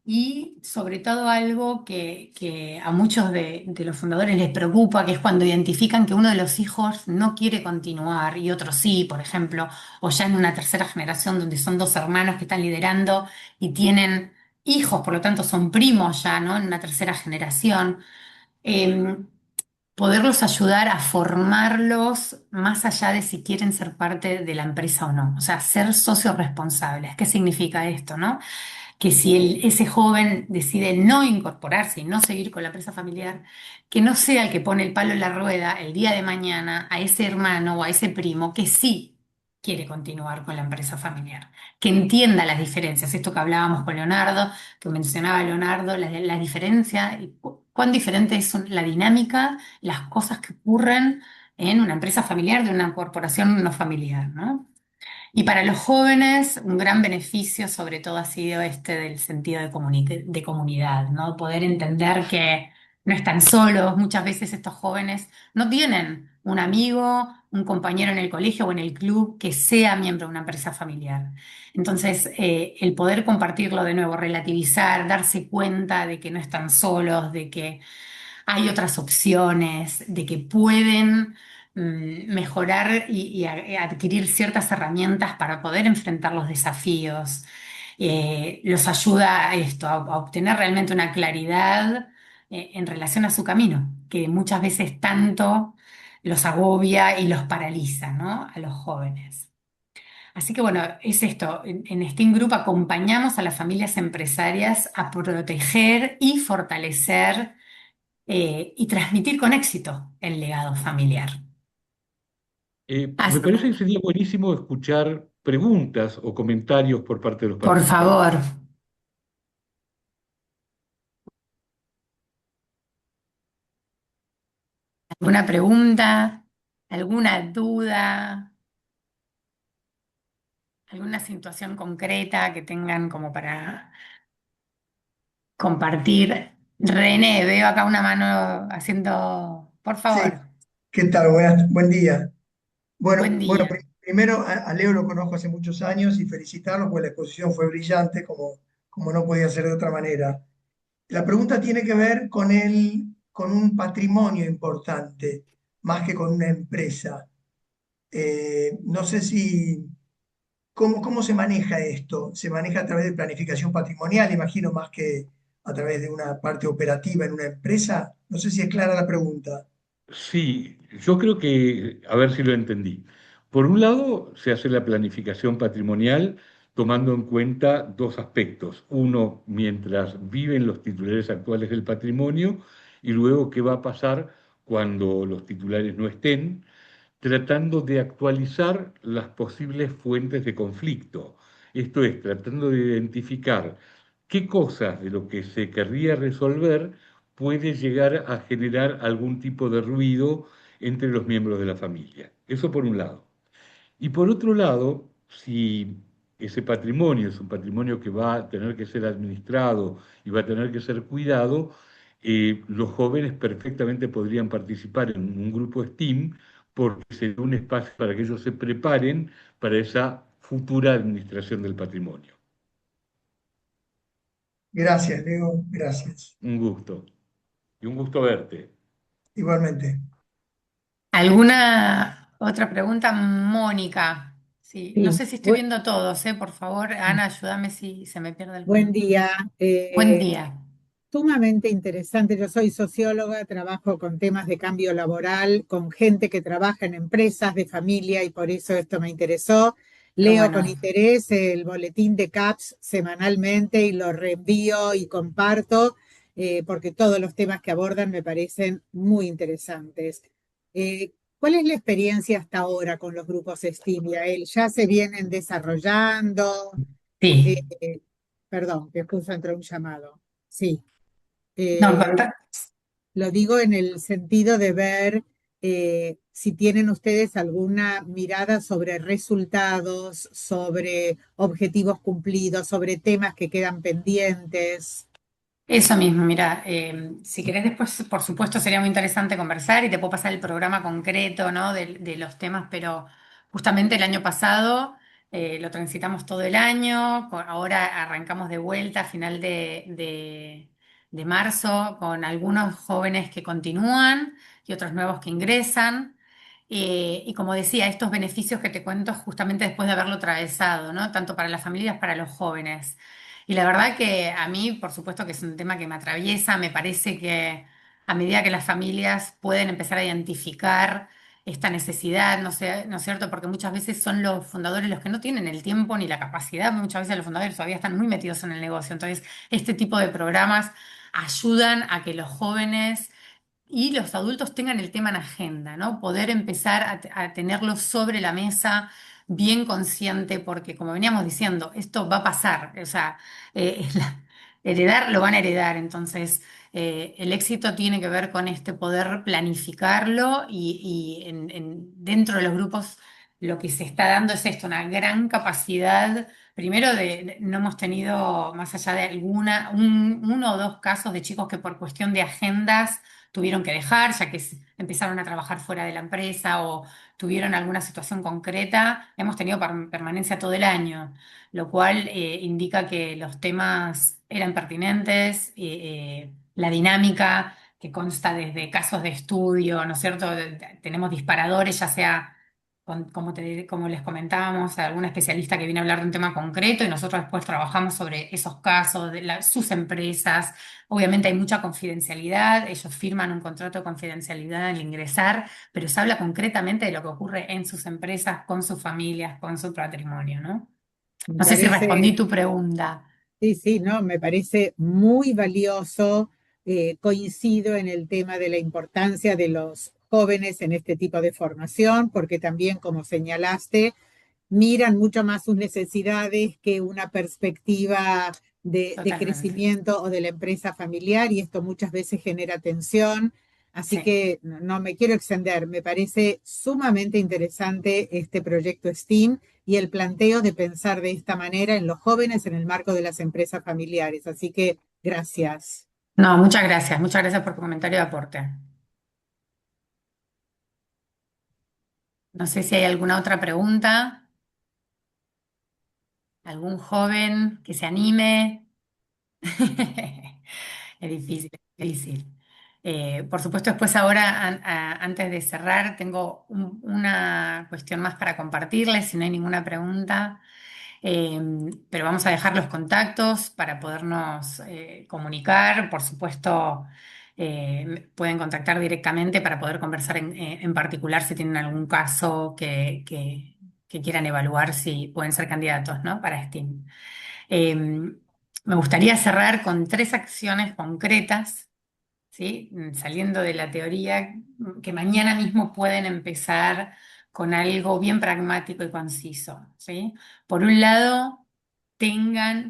y sobre todo algo que a muchos de los fundadores les preocupa, que es cuando identifican que uno de los hijos no quiere continuar y otro sí, por ejemplo, o ya en una tercera generación donde son dos hermanos que están liderando y tienen hijos, por lo tanto son primos ya, ¿no? En una tercera generación. Em, Poderlos ayudar a formarlos más allá de si quieren ser parte de la empresa o no. O sea, ser socios responsables. ¿Qué significa esto, no? Que si ese joven decide no incorporarse y no seguir con la empresa familiar, que no sea el que pone el palo en la rueda el día de mañana a ese hermano o a ese primo que sí quiere continuar con la empresa familiar, que entienda las diferencias, esto que hablábamos con Leonardo, que mencionaba Leonardo, la diferencia, y cuán diferente es la dinámica, las cosas que ocurren en una empresa familiar de una corporación no familiar, ¿no? Y para los jóvenes, un gran beneficio sobre todo ha sido este del sentido de comunidad, ¿no? Poder entender que no están solos. Muchas veces estos jóvenes no tienen un amigo, un compañero en el colegio o en el club que sea miembro de una empresa familiar. Entonces, el poder compartirlo de nuevo, relativizar, darse cuenta de que no están solos, de que hay otras opciones, de que pueden mejorar y adquirir ciertas herramientas para poder enfrentar los desafíos. Los ayuda a esto, a obtener realmente una claridad en relación a su camino, que muchas veces tanto los agobia y los paraliza, ¿no? A los jóvenes. Así que bueno, es esto. En Steam Group acompañamos a las familias empresarias a proteger y fortalecer y transmitir con éxito el legado familiar. Me Así- parece que sería buenísimo escuchar preguntas o comentarios por parte de los por favor, participantes. ¿alguna pregunta? ¿Alguna duda? ¿Alguna situación concreta que tengan como para compartir? René, veo acá una mano haciendo, por Sí, favor, ¿qué tal? Buen día. buen Bueno, día. primero a Leo lo conozco hace muchos años y felicitarlo porque la exposición fue brillante, como no podía ser de otra manera. La pregunta tiene que ver con un patrimonio importante, más que con una empresa. No sé si, ¿cómo se maneja esto? ¿Se maneja a través de planificación patrimonial, imagino, más que a través de una parte operativa en una empresa? No sé si es clara la pregunta. Sí, yo creo que, a ver si lo entendí. Por un lado, se hace la planificación patrimonial tomando en cuenta dos aspectos. Uno, mientras viven los titulares actuales del patrimonio y luego qué va a pasar cuando los titulares no estén, tratando de actualizar las posibles fuentes de conflicto. Esto es, tratando de identificar qué cosas de lo que se querría resolver puede llegar a generar algún tipo de ruido entre los miembros de la familia. Eso por un lado. Y por otro lado, si ese patrimonio es un patrimonio que va a tener que ser administrado y va a tener que ser cuidado, los jóvenes perfectamente podrían participar en un grupo STEAM porque sería un espacio para que ellos se preparen para esa futura administración del patrimonio. Gracias, Leo, gracias. Un gusto. Y un gusto verte. Igualmente. ¿Alguna otra pregunta, Mónica? Sí, no Sí, sé si estoy viendo todos, ¿eh? Por favor, Ana, ayúdame si se me pierde buen alguno. día. Buen día. Sumamente interesante. Yo soy socióloga, trabajo con temas de cambio laboral, con gente que trabaja en empresas de familia y por eso esto me interesó. Qué Leo con bueno. interés el boletín de CAPS semanalmente y lo reenvío y comparto porque todos los temas que abordan me parecen muy interesantes. ¿Cuál es la experiencia hasta ahora con los grupos STEAM? Yael? ¿Ya se vienen desarrollando? Sí. Eh, Perdón, que justo entró un llamado. Sí. No, Eh, lo digo en el sentido de ver si tienen ustedes alguna mirada sobre resultados, sobre objetivos cumplidos, sobre temas que quedan pendientes. eso mismo, mira, si querés después, por supuesto, sería muy interesante conversar y te puedo pasar el programa concreto, ¿no? De los temas, pero justamente el año pasado lo transitamos todo el año, ahora arrancamos de vuelta a final de marzo con algunos jóvenes que continúan y otros nuevos que ingresan. Y como decía, estos beneficios que te cuento justamente después de haberlo atravesado, ¿no? Tanto para las familias, para los jóvenes. Y la verdad que a mí, por supuesto que es un tema que me atraviesa, me parece que a medida que las familias pueden empezar a identificar esta necesidad, no sé, ¿no es cierto? Porque muchas veces son los fundadores los que no tienen el tiempo ni la capacidad, muchas veces los fundadores todavía están muy metidos en el negocio. Entonces, este tipo de programas ayudan a que los jóvenes y los adultos tengan el tema en agenda, ¿no? Poder empezar a tenerlo sobre la mesa bien consciente, porque como veníamos diciendo, esto va a pasar, o sea, heredar lo van a heredar, entonces el éxito tiene que ver con este poder planificarlo y dentro de los grupos lo que se está dando es esto, una gran capacidad. Primero, no hemos tenido, más allá de uno o dos casos de chicos que por cuestión de agendas tuvieron que dejar, ya que empezaron a trabajar fuera de la empresa o tuvieron alguna situación concreta, hemos tenido permanencia todo el año, lo cual indica que los temas eran pertinentes, la dinámica que consta desde casos de estudio, ¿no es cierto? Tenemos disparadores, ya sea como les comentábamos, algún especialista que viene a hablar de un tema concreto y nosotros después trabajamos sobre esos casos, sus empresas. Obviamente hay mucha confidencialidad, ellos firman un contrato de confidencialidad al ingresar, pero se habla concretamente de lo que ocurre en sus empresas, con sus familias, con su patrimonio, ¿no? Me No sé si respondí parece, tu pregunta. sí, sí, no, me parece muy valioso. Coincido en el tema de la importancia de los jóvenes en este tipo de formación, porque también, como señalaste, miran mucho más sus necesidades que una perspectiva de Totalmente. crecimiento o de la empresa familiar y esto muchas veces genera tensión. Así Sí. que no me quiero extender, me parece sumamente interesante este proyecto STEAM y el planteo de pensar de esta manera en los jóvenes en el marco de las empresas familiares. Así que gracias. No, muchas gracias por tu comentario de aporte. No sé si hay alguna otra pregunta, algún joven que se anime. Es difícil, es difícil. Por supuesto, después ahora, antes de cerrar, tengo una cuestión más para compartirles, si no hay ninguna pregunta. Eh, pero vamos a dejar los contactos para podernos comunicar. Por supuesto, pueden contactar directamente para poder conversar en particular si tienen algún caso que quieran evaluar si pueden ser candidatos, ¿no? Para STEAM. Me gustaría cerrar con tres acciones concretas, ¿sí? Saliendo de la teoría, que mañana mismo pueden empezar con algo bien pragmático y conciso, ¿sí? Por un lado,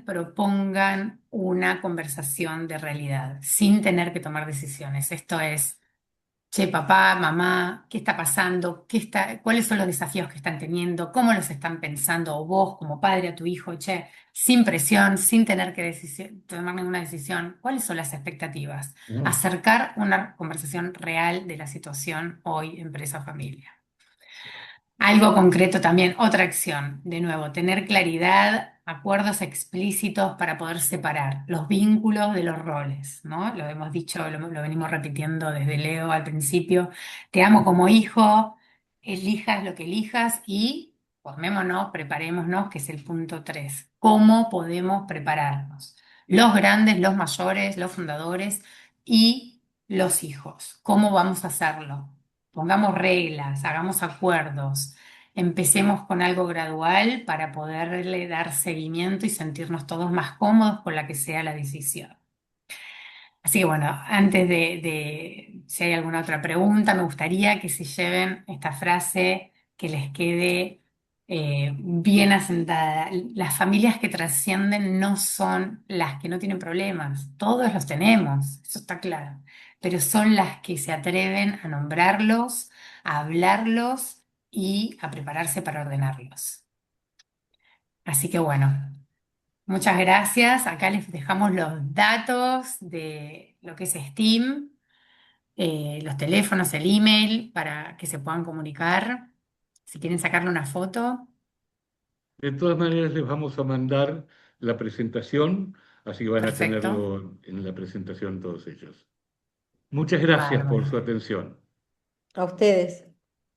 propongan una conversación de realidad, sin tener que tomar decisiones. Esto es, che, papá, mamá, ¿qué está pasando? ¿Cuáles son los desafíos que están teniendo? ¿Cómo los están pensando? O vos, como padre, a tu hijo, che, sin presión, sin tener que tomar ninguna decisión, ¿cuáles son las expectativas? Mm. Acercar una conversación real de la situación hoy, empresa-familia. Algo concreto también, otra acción, de nuevo, tener claridad acuerdos explícitos para poder separar los vínculos de los roles, ¿no? Lo hemos dicho, lo venimos repitiendo desde Leo al principio. Te amo como hijo, elijas lo que elijas y formémonos, preparémonos, que es el punto 3. ¿Cómo podemos prepararnos? Los grandes, los mayores, los fundadores y los hijos. ¿Cómo vamos a hacerlo? Pongamos reglas, hagamos acuerdos. Empecemos con algo gradual para poderle dar seguimiento y sentirnos todos más cómodos con la que sea la decisión. Así que bueno, antes si hay alguna otra pregunta, me gustaría que se lleven esta frase que les quede bien asentada. Las familias que trascienden no son las que no tienen problemas, todos los tenemos, eso está claro, pero son las que se atreven a nombrarlos, a hablarlos y a prepararse para ordenarlos. Así que bueno. Muchas gracias. Acá les dejamos los datos de lo que es Steam, los teléfonos, el email, para que se puedan comunicar. Si quieren sacarle una foto. De todas maneras, les vamos a mandar la presentación, así que van a Perfecto. tenerlo en la presentación todos ellos. Muchas gracias por su Bárbaro. atención. A ustedes.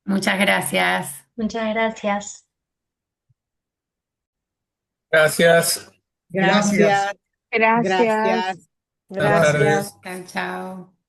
Muchas gracias. Muchas gracias. Gracias. Gracias. Gracias. Gracias. Gracias. Buenas Gracias. tardes. Chao, chao.